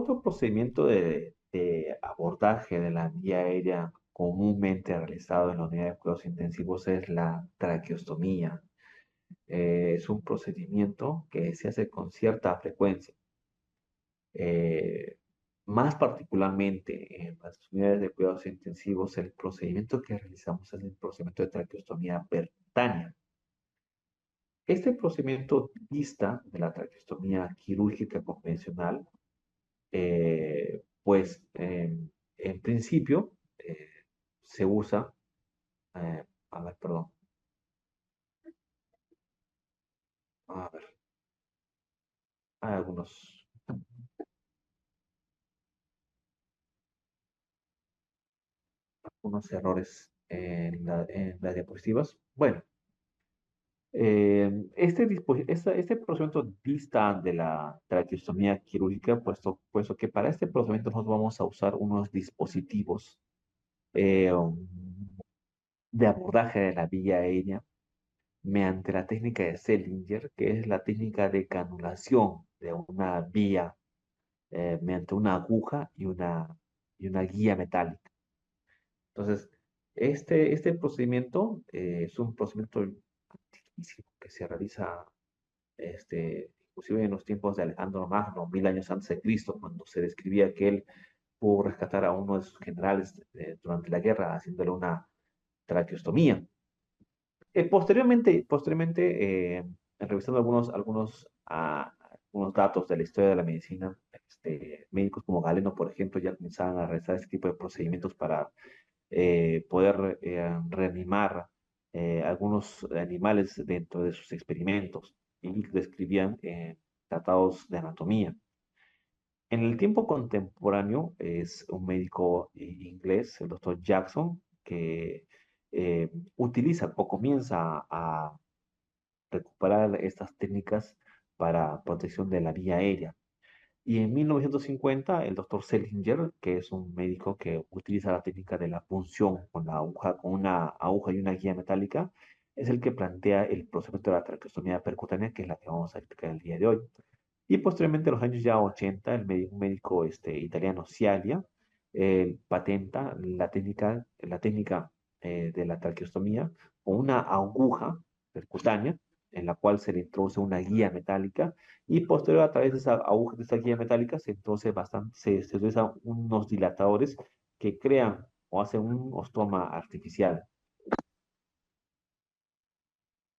Otro procedimiento de abordaje de la vía aérea comúnmente realizado en la unidad de cuidados intensivos es la traqueostomía. Es un procedimiento que se hace con cierta frecuencia. Eh, Más particularmente en las unidades de cuidados intensivos, el procedimiento que realizamos es el procedimiento de traqueostomía percutánea. Este procedimiento dista de la traqueostomía quirúrgica convencional, pues en principio se usa, a ver, perdón, a ver, hay algunos errores en las diapositivas. Bueno, este procedimiento dista de la traqueostomía quirúrgica, puesto que para este procedimiento nosotros vamos a usar unos dispositivos eh, de abordaje de la vía aérea mediante la técnica de Sellinger, que es la técnica de canulación de una vía mediante una aguja y una guía metálica. Entonces, este procedimiento es un procedimiento antiquísimo que se realiza inclusive en los tiempos de Alejandro Magno, 1000 años antes de Cristo, cuando se describía que él pudo rescatar a uno de sus generales durante la guerra haciéndole una traqueostomía. Posteriormente, revisando algunos datos de la historia de la medicina, médicos como Galeno, por ejemplo, ya comenzaban a realizar este tipo de procedimientos para poder reanimar algunos animales dentro de sus experimentos y describían tratados de anatomía. En el tiempo contemporáneo es un médico inglés, el doctor Jackson, que utiliza o comienza a recuperar estas técnicas para protección de la vía aérea. Y en 1950, el doctor Selinger, que es un médico que utiliza la técnica de la punción con la aguja, con una aguja y una guía metálica, es el que plantea el procedimiento de la traqueostomía percutánea, que es la que vamos a explicar el día de hoy. Y posteriormente, en los años ya 80, un médico italiano, Cialia, patenta la técnica de la traqueostomía con una aguja percutánea en la cual se le introduce una guía metálica y posterior a través de esa aguja, de esa guía metálica, se utilizan unos dilatadores que crean o hacen un ostoma artificial.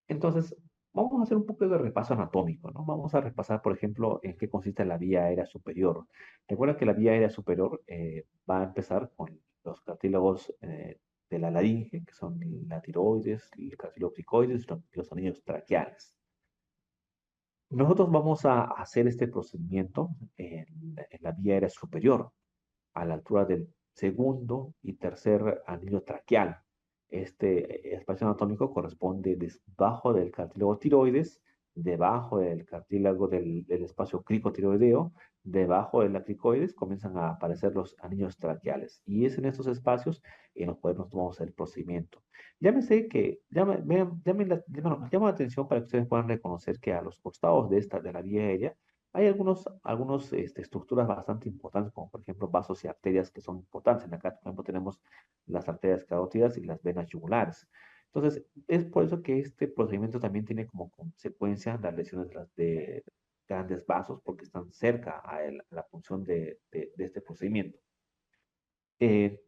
Entonces, vamos a hacer un poco de repaso anatómico, ¿no? Vamos a repasar, por ejemplo, en qué consiste la vía aérea superior. Recuerda que la vía aérea superior va a empezar con los cartílagos de la laringe, que son la tiroides, el cartílago cricoides, los anillos traqueales. Nosotros vamos a hacer este procedimiento en la vía aérea superior, a la altura del segundo y tercer anillo traqueal. Este espacio anatómico corresponde debajo del cartílago tiroides, debajo del cartílago del espacio cricotiroideo, debajo de la cricoides comienzan a aparecer los anillos traqueales. Y es en estos espacios en los cuales nosotros vamos a hacer el procedimiento. Llámese que, llama la atención para que ustedes puedan reconocer que a los costados de la vía aérea hay algunos estructuras bastante importantes, como por ejemplo vasos y arterias que son importantes. En acá, por ejemplo, tenemos las arterias carótidas y las venas yugulares. Entonces, es por eso que este procedimiento también tiene como consecuencia las lesiones de grandes vasos, porque están cerca a la función de este procedimiento.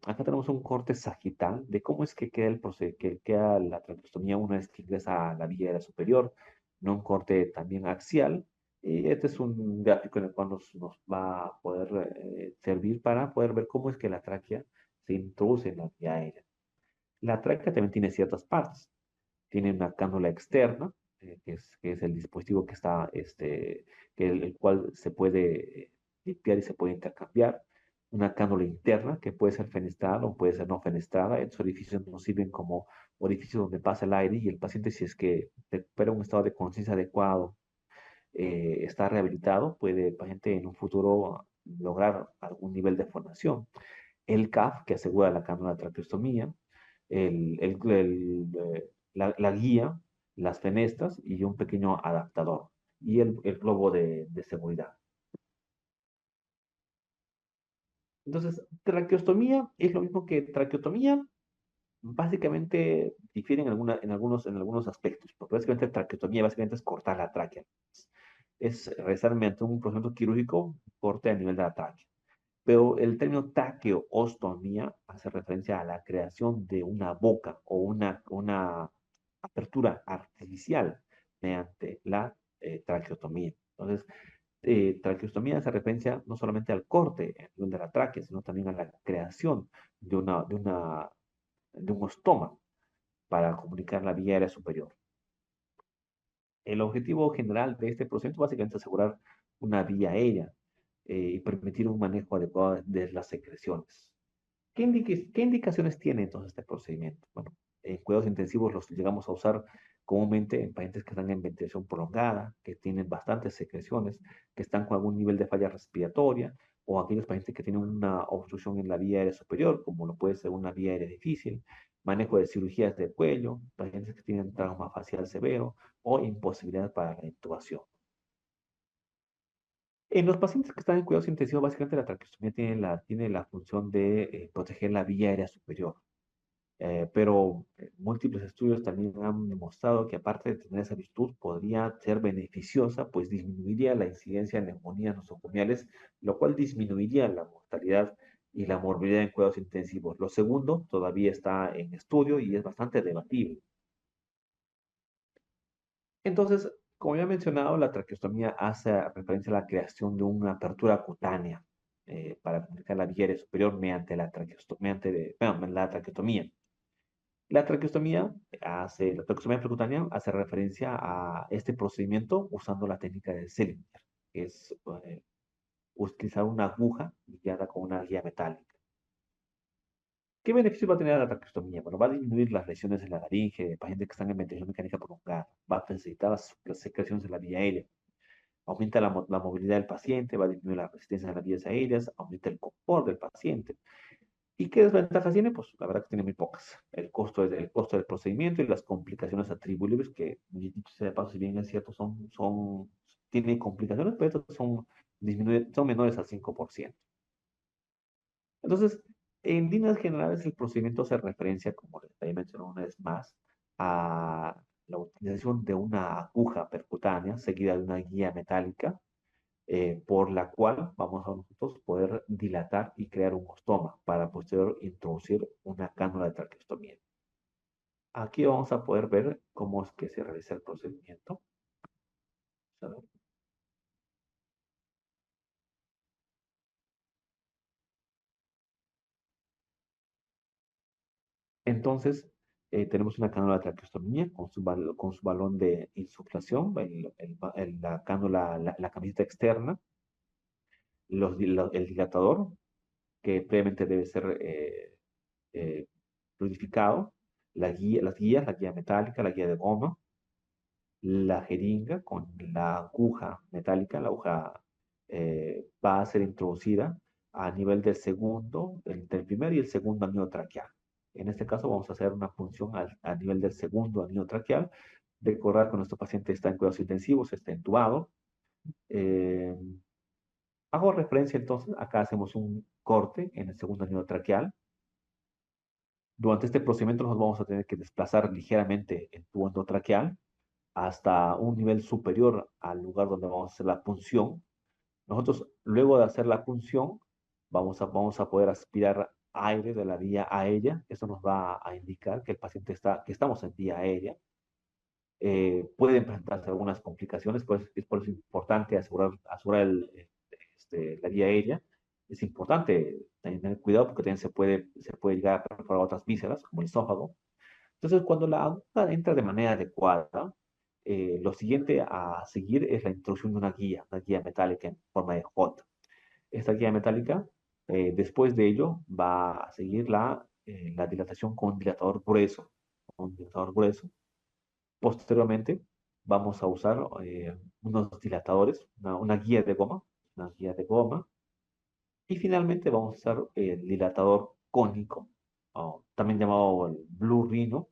Acá tenemos un corte sagital de cómo es que queda, que queda la traqueostomía una vez que ingresa a la vía aérea superior, no un corte también axial. Y este es un gráfico en el cual nos va a poder servir para poder ver cómo es que la tráquea se introduce en la vía aérea. La tráquea también tiene ciertas partes. Tiene una cánula externa, que es el dispositivo el cual se puede limpiar y se puede intercambiar. Una cánula interna, que puede ser fenestrada o puede ser no fenestrada. Estos orificios nos sirven como orificios donde pasa el aire y el paciente, si es que recupera un estado de conciencia adecuado, está rehabilitado, puede el paciente en un futuro lograr algún nivel de formación. El CAF, que asegura la cánula de traqueostomía, la guía, las fenestras y un pequeño adaptador y el globo de seguridad. Entonces, traqueostomía es lo mismo que traqueotomía, básicamente difieren en algunos aspectos, porque básicamente traqueotomía básicamente es cortar la tráquea. Es realizar mediante un procedimiento quirúrgico corte a nivel de la tráquea. Pero el término traqueostomía hace referencia a la creación de una boca o una apertura artificial mediante la traqueotomía. Entonces, traqueostomía hace referencia no solamente al corte de la tráquea, sino también a la creación de, de un ostoma para comunicar la vía aérea superior. El objetivo general de este procedimiento básicamente es asegurar una vía aérea y permitir un manejo adecuado de las secreciones. ¿Qué indicaciones tiene entonces este procedimiento? Bueno, en cuidados intensivos los llegamos a usar comúnmente en pacientes que están en ventilación prolongada, que tienen bastantes secreciones, que están con algún nivel de falla respiratoria, o aquellos pacientes que tienen una obstrucción en la vía aérea superior, como lo puede ser una vía aérea difícil, manejo de cirugías del cuello, pacientes que tienen trauma facial severo o imposibilidad para la intubación. En los pacientes que están en cuidados intensivos, básicamente la traqueostomía tiene la función de proteger la vía aérea superior. Pero múltiples estudios también han demostrado que aparte de tener esa virtud, podría ser beneficiosa, pues disminuiría la incidencia de neumonías nosocomiales, lo cual disminuiría la mortalidad y la morbilidad en cuidados intensivos. Lo segundo todavía está en estudio y es bastante debatible. Entonces, como ya he mencionado, la traqueostomía hace referencia a la creación de una apertura cutánea para comunicar la vía aérea superior mediante la traqueotomía. La traqueostomía percutánea hace referencia a este procedimiento usando la técnica de Selinger, que es utilizar una aguja guiada con una guía metálica. ¿Qué beneficio va a tener la traqueostomía? Bueno, va a disminuir las lesiones en la laringe de pacientes que están en ventilación mecánica prolongada, va a facilitar las secreciones en la vía aérea, aumenta la movilidad del paciente, va a disminuir la resistencia en las vías aéreas, aumenta el confort del paciente. ¿Y qué desventajas tiene? Pues la verdad que tiene muy pocas. El costo del procedimiento y las complicaciones atribuibles, que dicho sea de paso, si bien es cierto, tienen complicaciones, pero estas son menores al 5%. Entonces, en líneas generales, el procedimiento hace referencia, como les había mencionado una vez más, a la utilización de una aguja percutánea seguida de una guía metálica por la cual vamos a nosotros poder dilatar y crear un ostoma para posterior introducir una cánula de traqueostomía. Aquí vamos a poder ver cómo es que se realiza el procedimiento. Entonces, tenemos una cánula de traqueostomía con su balón de insuflación, la cánula, la camiseta externa, el dilatador, que previamente debe ser eh, fluidificado, la guía metálica, la guía de goma, la jeringa con la aguja metálica, la aguja va a ser introducida a nivel del primer y el segundo anillo traqueal. En este caso vamos a hacer una punción a nivel del segundo anillo traqueal. Recordar que nuestro paciente está en cuidados intensivos, está entubado. Eh, Hago referencia entonces, acá hacemos un corte en el segundo anillo traqueal. Durante este procedimiento nos vamos a tener que desplazar ligeramente el tubo endotraqueal hasta un nivel superior al lugar donde vamos a hacer la punción. Nosotros, luego de hacer la punción, vamos a poder aspirar aire de la vía aérea. Eso nos va a indicar que que estamos en vía aérea. Pueden presentarse algunas complicaciones, pues es por eso importante asegurar la vía aérea. Es importante tener cuidado porque también se puede llegar a perforar otras vísceras, como el esófago. Entonces, cuando la aguja entra de manera adecuada, lo siguiente a seguir es la introducción de una guía metálica en forma de J. Esta guía metálica, después de ello, va a seguir la dilatación con un dilatador grueso. Con un dilatador grueso. Posteriormente, vamos a usar unos dilatadores, una guía de goma, una guía de goma. Y finalmente vamos a usar el dilatador cónico, o también llamado el Blue Rhino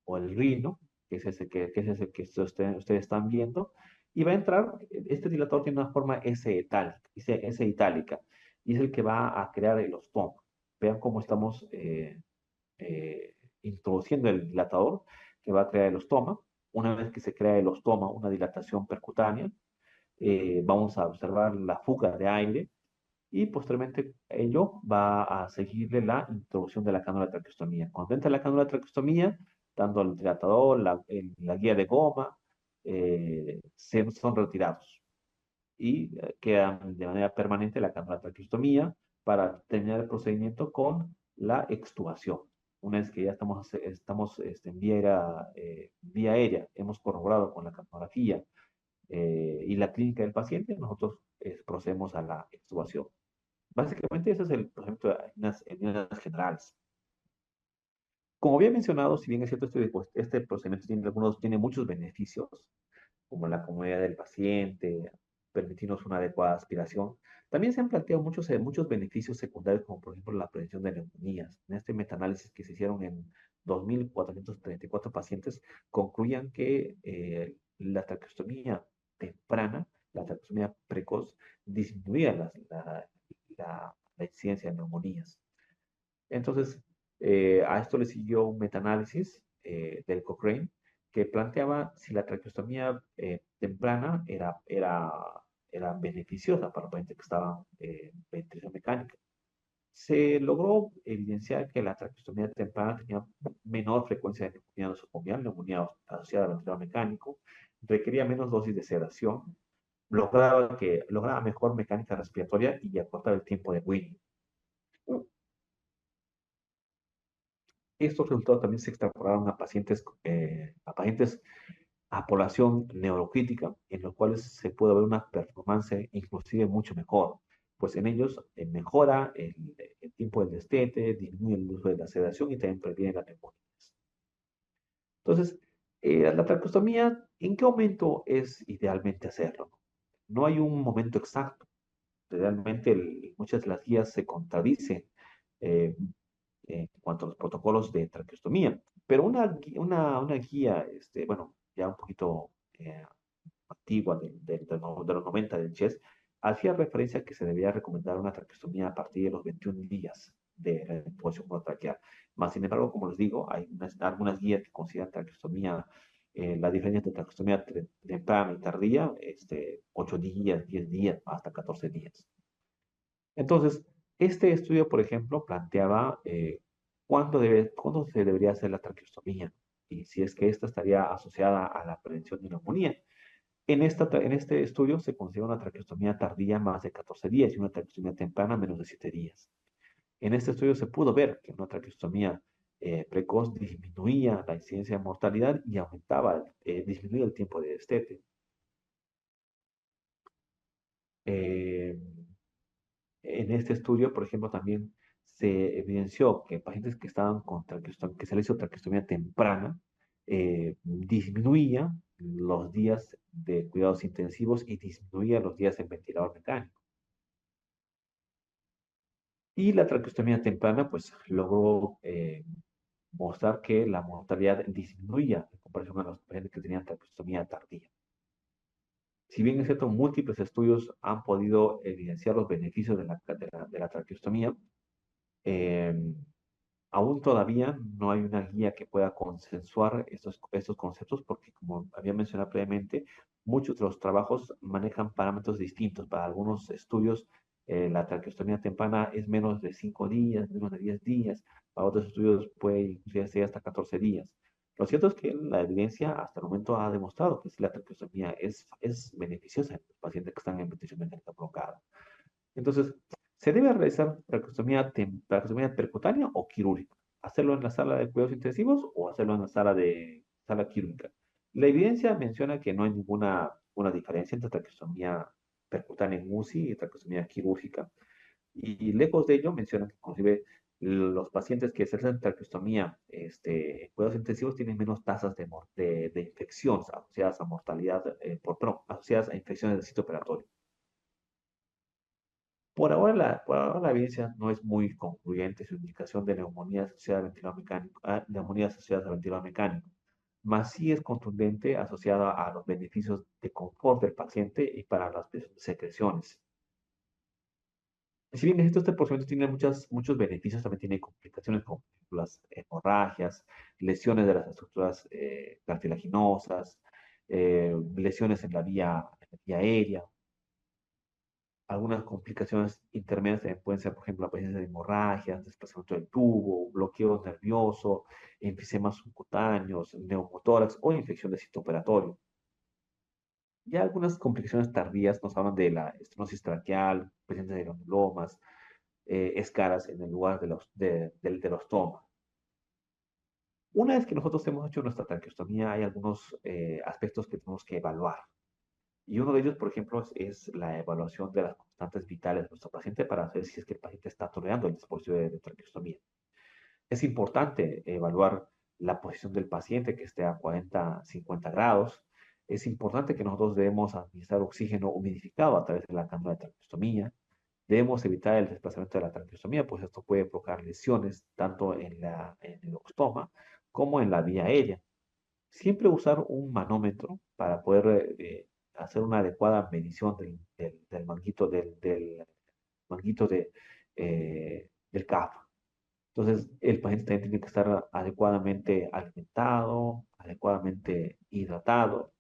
o el Rhino, que es ese que ustedes están viendo. Y va a entrar, este dilatador tiene una forma S itálica. y es el que va a crear el ostoma. Vean cómo estamos introduciendo el dilatador que va a crear el ostoma. Una vez que se crea el ostoma, una dilatación percutánea, vamos a observar la fuga de aire y posteriormente ello va a seguirle la introducción de la cánula de traqueostomía. Cuando entra la cánula de traqueostomía, tanto el dilatador, la guía de goma, son retirados y quedan de manera permanente la cánula de traqueostomía para terminar el procedimiento con la extubación. Una vez que ya estamos en vía aérea, hemos corroborado con la capnografía y la clínica del paciente, nosotros procedemos a la extubación. Básicamente ese es el procedimiento en líneas generales. Como había mencionado, si bien es cierto, este procedimiento tiene muchos beneficios, como la comodidad del paciente, permitirnos una adecuada aspiración. También se han planteado muchos beneficios secundarios, como por ejemplo la prevención de neumonías. En este metaanálisis que se hicieron en 2.434 pacientes, concluían que la traqueostomía temprana, la traqueostomía precoz, disminuía la incidencia de neumonías. Entonces, a esto le siguió un metaanálisis del Cochrane que planteaba si la traqueostomía temprana era beneficiosa para los pacientes que estaban en ventilación mecánica. Se logró evidenciar que la traqueostomía temprana tenía menor frecuencia de neumonía nosocomial, neumonía asociada al ventilador mecánico, requería menos dosis de sedación, lograba mejor mecánica respiratoria y acortaba el tiempo de Winnie. Estos resultados también se extrapolaron a pacientes a población neurocrítica, en los cuales se puede ver una performance inclusive mucho mejor, pues en ellos mejora el tiempo del destete, disminuye el uso de la sedación y también previene la neumonía. Entonces, la traqueostomía, ¿en qué momento es idealmente hacerlo? No hay un momento exacto. Realmente muchas de las guías se contradicen eh, en cuanto a los protocolos de traqueostomía. Pero una guía, bueno, ya un poquito antigua de los 90 del CHES, hacía referencia a que se debía recomendar una traqueostomía a partir de los 21 días de la intubación monotraqueal. Más sin embargo, como les digo, hay algunas guías que consideran traqueostomía, la diferencia entre traqueostomía temprana y tardía, 8 días, 10 días, hasta 14 días. Entonces, este estudio, por ejemplo, planteaba cuándo se debería hacer la traqueostomía y si es que esta estaría asociada a la prevención de neumonía. En este estudio se considera una traqueostomía tardía más de 14 días y una traqueostomía temprana menos de 7 días. En este estudio se pudo ver que una traqueostomía precoz disminuía la incidencia de mortalidad y disminuía el tiempo de destete. Eh, En este estudio, por ejemplo, también se evidenció que pacientes que estaban con que se les hizo traqueostomía temprana, disminuía los días de cuidados intensivos y disminuía los días en ventilador mecánico. Y la traqueostomía temprana, pues, logró mostrar que la mortalidad disminuía en comparación a los pacientes que tenían traqueostomía tardía. Si bien es cierto, múltiples estudios han podido evidenciar los beneficios de la traqueostomía, eh, aún todavía no hay una guía que pueda consensuar estos conceptos porque, como había mencionado previamente, muchos de los trabajos manejan parámetros distintos. Para algunos estudios, la traqueostomía temprana es menos de 5 días, menos de 10 días. Para otros estudios puede incluso ser hasta 14 días. Lo cierto es que la evidencia hasta el momento ha demostrado que la traqueostomía es beneficiosa en los pacientes que están en ventilación mecánica prolongada. Entonces, ¿se debe realizar traqueostomía percutánea o quirúrgica? ¿Hacerlo en la sala de cuidados intensivos o hacerlo en la sala quirúrgica? La evidencia menciona que no hay ninguna una diferencia entre traqueostomía percutánea en UCI y traqueostomía quirúrgica. Y lejos de ello, menciona que inclusive los pacientes que se hacen traqueostomía en cuidados intensivos tienen menos tasas de infección asociadas a mortalidad, asociadas a infecciones del sitio operatorio. Por ahora la evidencia no es muy concluyente su indicación de neumonías asociadas a ventilador mecánico, neumonías asociadas a ventilador mecánico, más sí es contundente asociada a los beneficios de confort del paciente y para las secreciones. Si bien este procedimiento tiene muchos beneficios, también tiene complicaciones como por ejemplo, las hemorragias, lesiones de las estructuras cartilaginosas, lesiones en la vía aérea. Algunas complicaciones intermedias también pueden ser, por ejemplo, la presencia de hemorragias, desplazamiento del tubo, bloqueo nervioso, enfisemas subcutáneos, neumotórax o infección de sitio operatorio. Ya algunas complicaciones tardías nos hablan de la estenosis traqueal, presencia de granulomas, escaras en el lugar de los tomas. Una vez que nosotros hemos hecho nuestra traqueostomía, hay algunos aspectos que tenemos que evaluar. Y uno de ellos, por ejemplo, es la evaluación de las constantes vitales de nuestro paciente para saber si es que el paciente está tolerando el dispositivo de traqueostomía. Es importante evaluar la posición del paciente que esté a 40, 50 grados. Es importante que nosotros debemos administrar oxígeno humidificado a través de la cánula de traqueostomía. Debemos evitar el desplazamiento de la traqueostomía, pues esto puede provocar lesiones tanto en el ostoma como en la vía aérea. Siempre usar un manómetro para poder hacer una adecuada medición del manguito, manguito del CAF. Entonces, el paciente también tiene que estar adecuadamente alimentado, adecuadamente hidratado.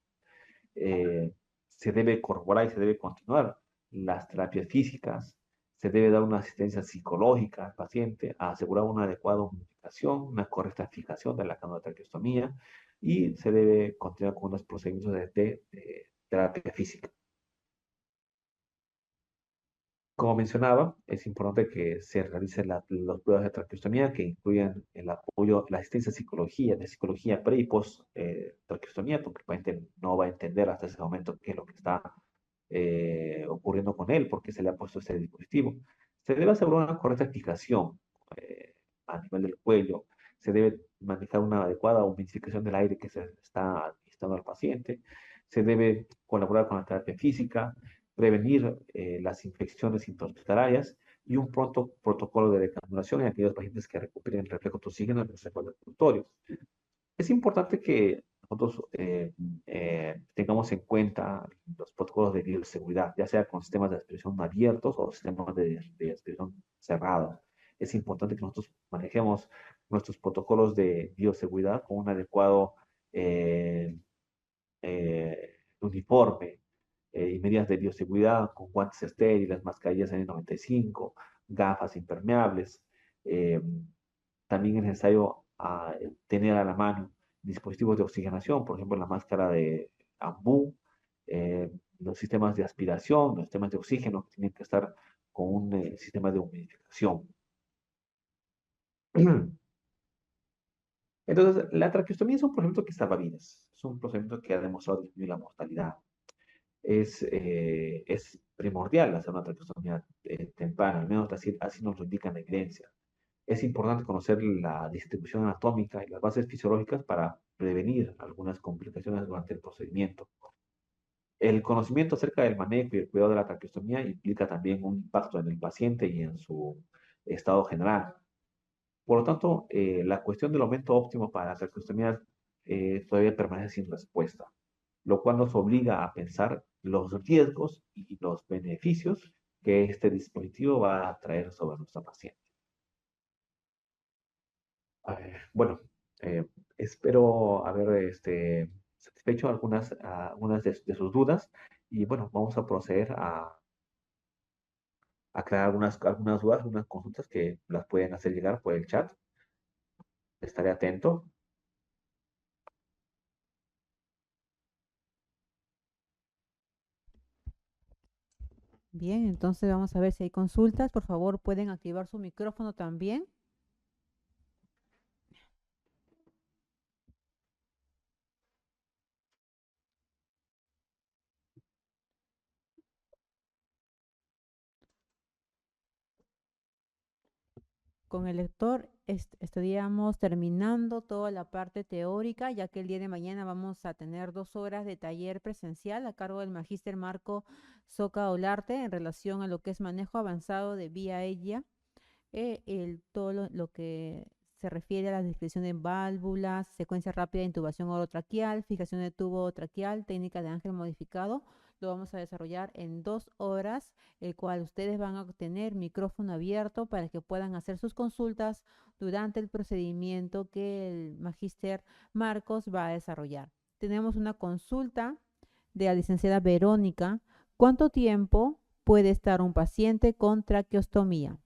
eh, Se debe corroborar y se debe continuar las terapias físicas. Se debe dar una asistencia psicológica al paciente, a asegurar una adecuada humidificación, una correcta fijación de la cánula de traqueostomía y se debe continuar con los procedimientos de terapia física. Como mencionaba, es importante que se realicen las pruebas de traqueostomía que incluyan el apoyo, la asistencia de psicología pre y post traqueostomía, porque el paciente no va a entender hasta ese momento qué es lo que está ocurriendo con él, por qué se le ha puesto este dispositivo. Se debe asegurar una correcta fijación eh, a nivel del cuello, se debe manejar una adecuada humidificación del aire que se está administrando al paciente, se debe colaborar con la terapia física, prevenir las infecciones intrahospitalarias y un pronto protocolo de decanulación en aquellos pacientes que recuperen el reflejo toxígeno en los secuelas conductorios. Es importante que nosotros tengamos en cuenta los protocolos de bioseguridad, ya sea con sistemas de expedición abiertos o sistemas de expedición cerrados. Es importante que nosotros manejemos nuestros protocolos de bioseguridad con un adecuado eh, uniforme y medidas de bioseguridad con guantes estériles, mascarillas N95, gafas impermeables. eh, También es necesario tener a la mano dispositivos de oxigenación, por ejemplo, la máscara de AMBU, los sistemas de aspiración, los sistemas de oxígeno tienen que estar con un sistema de humidificación. Entonces, la traqueostomía es un procedimiento que salva vidas, es un procedimiento que ha demostrado disminuir la mortalidad. Es primordial hacer una traqueostomía temprana, al menos así nos lo indica la evidencia. Es importante conocer la distribución anatómica y las bases fisiológicas para prevenir algunas complicaciones durante el procedimiento. El conocimiento acerca del manejo y el cuidado de la traqueostomía implica también un impacto en el paciente y en su estado general. Por lo tanto, la cuestión del aumento óptimo para la traqueostomía todavía permanece sin respuesta, lo cual nos obliga a pensar los riesgos y los beneficios que este dispositivo va a traer sobre nuestra paciente. Bueno, eh, espero haber satisfecho algunas de sus dudas y bueno, vamos a proceder a aclarar algunas dudas, algunas consultas que las pueden hacer llegar por el chat. Estaré atento. Bien, entonces vamos a ver si hay consultas. Por favor, pueden activar su micrófono también. Con el lector estaríamos terminando toda la parte teórica, ya que el día de mañana vamos a tener 2 horas de taller presencial a cargo del magíster Marco Soca Olarte en relación a lo que es manejo avanzado de vía aérea, todo lo que se refiere a la descripción de válvulas, secuencia rápida de intubación orotraqueal, fijación de tubo traqueal, técnica de ángel modificado, lo vamos a desarrollar en 2 horas, el cual ustedes van a tener micrófono abierto para que puedan hacer sus consultas durante el procedimiento que el magíster Marcos va a desarrollar. Tenemos una consulta de la licenciada Verónica. ¿Cuánto tiempo puede estar un paciente con traqueostomía?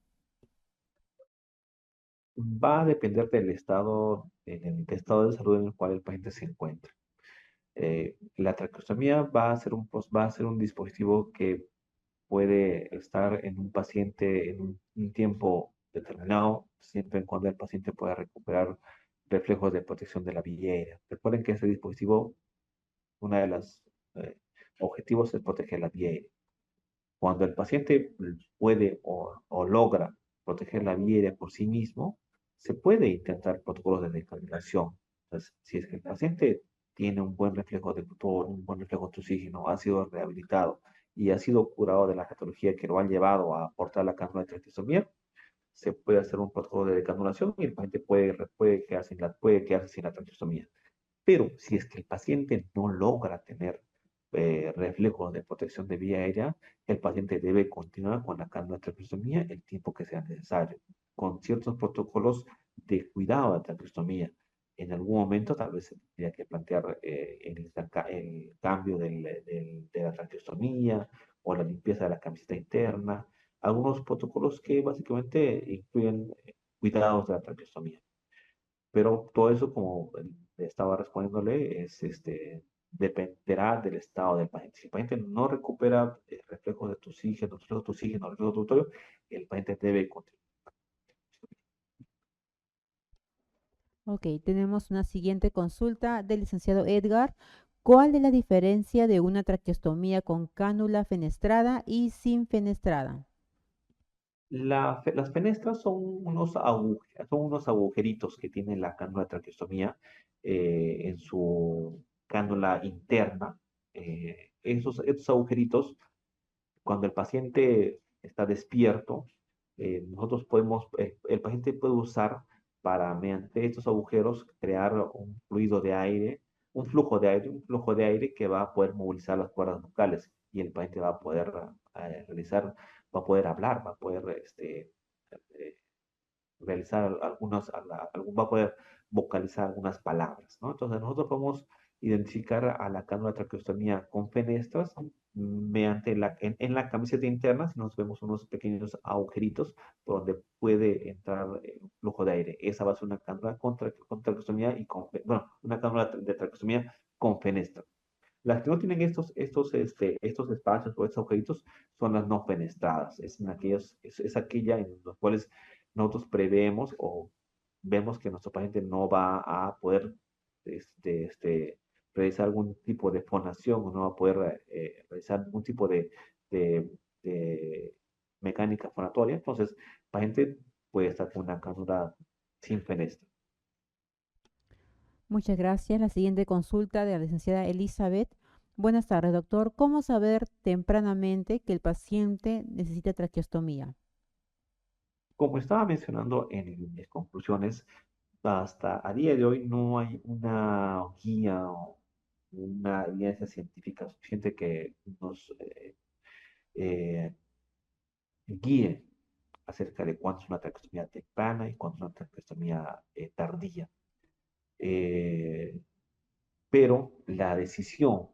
Va a depender del estado, en el estado de salud en el cual el paciente se encuentra. La traqueostomía va a ser un dispositivo que puede estar en un paciente en un tiempo determinado, siempre y cuando el paciente pueda recuperar reflejos de protección de la vía aérea. Recuerden que este dispositivo, uno de los objetivos es proteger la vía aérea. Cuando el paciente puede o logra proteger la vía aérea por sí mismo, se puede intentar protocolos de decanulación. Entonces, si es que el paciente tiene un buen reflejo de tutor, un buen reflejo de oxígeno, ha sido rehabilitado y ha sido curado de la patología que lo ha llevado a aportar la cánula de traqueostomía, se puede hacer un protocolo de decanulación y el paciente puede quedarse sin la traqueostomía. Pero si es que el paciente no logra tener reflejos de protección de vía aérea, el paciente debe continuar con la cánula de traqueostomía el tiempo que sea necesario, con ciertos protocolos de cuidado de traqueostomía. En algún momento tal vez se tendría que plantear el cambio de la traqueostomía o la limpieza de la camiseta interna, algunos protocolos que básicamente incluyen cuidados de la traqueostomía. Pero todo eso, como estaba respondiéndole, dependerá del estado del paciente. Si el paciente no recupera reflejos de tu oxígeno, reflejos de tu el paciente debe continuar. Ok, tenemos una siguiente consulta del licenciado Edgar. ¿Cuál es la diferencia de una traqueostomía con cánula fenestrada y sin fenestrada? Las fenestras son unos agujeritos que tiene la cánula de traqueostomía en su cánula interna. Esos agujeritos, cuando el paciente está despierto, el paciente puede usar para, mediante estos agujeros, crear un fluido de aire, un flujo de aire que va a poder movilizar las cuerdas vocales y el paciente va a poder va a poder hablar, va a poder eh, realizar va a poder vocalizar algunas palabras, ¿no? Entonces nosotros podemos identificar a la cánula de traqueostomía con fenestras en la camiseta interna, si nos vemos unos pequeños agujeritos por donde puede entrar un flujo de aire. Esa va a ser una cánula con traqueostomía bueno, una cánula de traqueostomía con fenestra. Las que no tienen estos espacios o estos agujeritos son las no fenestradas. Es aquella en las cuales nosotros preveemos o vemos que nuestro paciente no va a poder este, este, realizar algún tipo de fonación o no va a poder realizar algún tipo de, de mecánica fonatoria. Entonces, el paciente puede estar con una cánula sin fenestra. Muchas gracias. La siguiente consulta de la licenciada Elizabeth. Buenas tardes, doctor. ¿Cómo saber tempranamente que el paciente necesita traqueostomía? Como estaba mencionando en mis conclusiones, hasta a día de hoy no hay una guía o una evidencia científica suficiente que nos eh, guíe acerca de cuándo es una traqueostomía temprana y cuándo es una traqueostomía tardía. Eh, pero la decisión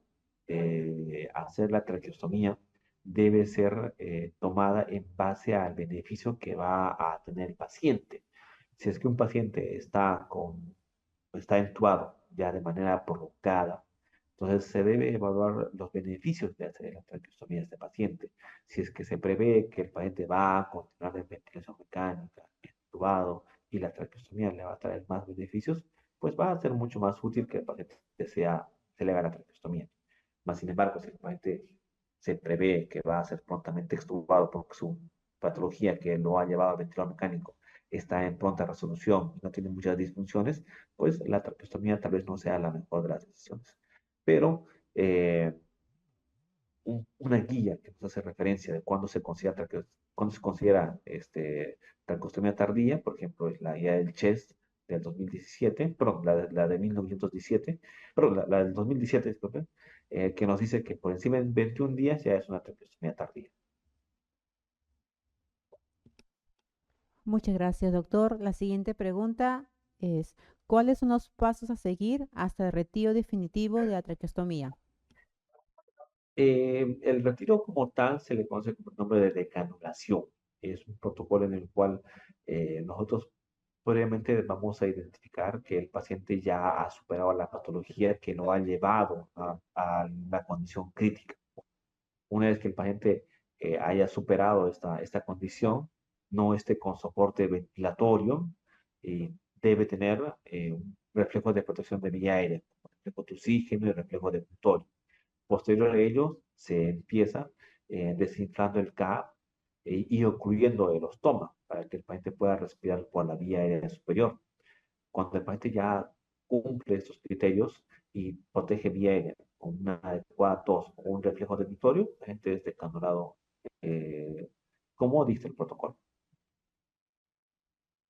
de hacer la traqueostomía debe ser tomada en base al beneficio que va a tener el paciente. Si es que un paciente está entubado ya de manera prolongada, entonces se debe evaluar los beneficios de hacer la traqueostomía de este paciente. Si es que se prevé que el paciente va a continuar en ventilación mecánica, entubado, y la traqueostomía le va a traer más beneficios, pues va a ser mucho más útil que el paciente se le haga la traqueostomía. Más sin embargo, si el paciente se prevé que va a ser prontamente extubado porque su patología que lo ha llevado al ventilador mecánico está en pronta resolución y no tiene muchas disfunciones, pues la traqueostomía tal vez no sea la mejor de las decisiones. Pero eh, una guía que nos hace referencia de cuándo se considera traqueostomía tardía, por ejemplo, es la guía del CHEST del 2017, perdón, la de 1917, perdón, la del 2017, disculpen, que nos dice que por encima de 21 días ya es una traqueostomía tardía. Muchas gracias, doctor. La siguiente pregunta es, ¿cuáles son los pasos a seguir hasta el retiro definitivo de la traqueostomía? El retiro como tal se le conoce como el nombre de decanulación. Es un protocolo en el cual nosotros previamente vamos a identificar que el paciente ya ha superado la patología que lo ha llevado a la condición crítica. Una vez que el paciente haya superado esta condición, no esté con soporte ventilatorio, debe tener reflejos de protección de vía aérea, reflejo de oxígeno y reflejo de puntorio. Posterior a ello, se empieza desinflando el CAP y ocluyendo el ostoma para que el paciente pueda respirar por la vía aérea superior. Cuando el paciente ya cumple estos criterios y protege vía aérea con una adecuada tos o un reflejo de victorio, el paciente es decanulado como dice el protocolo.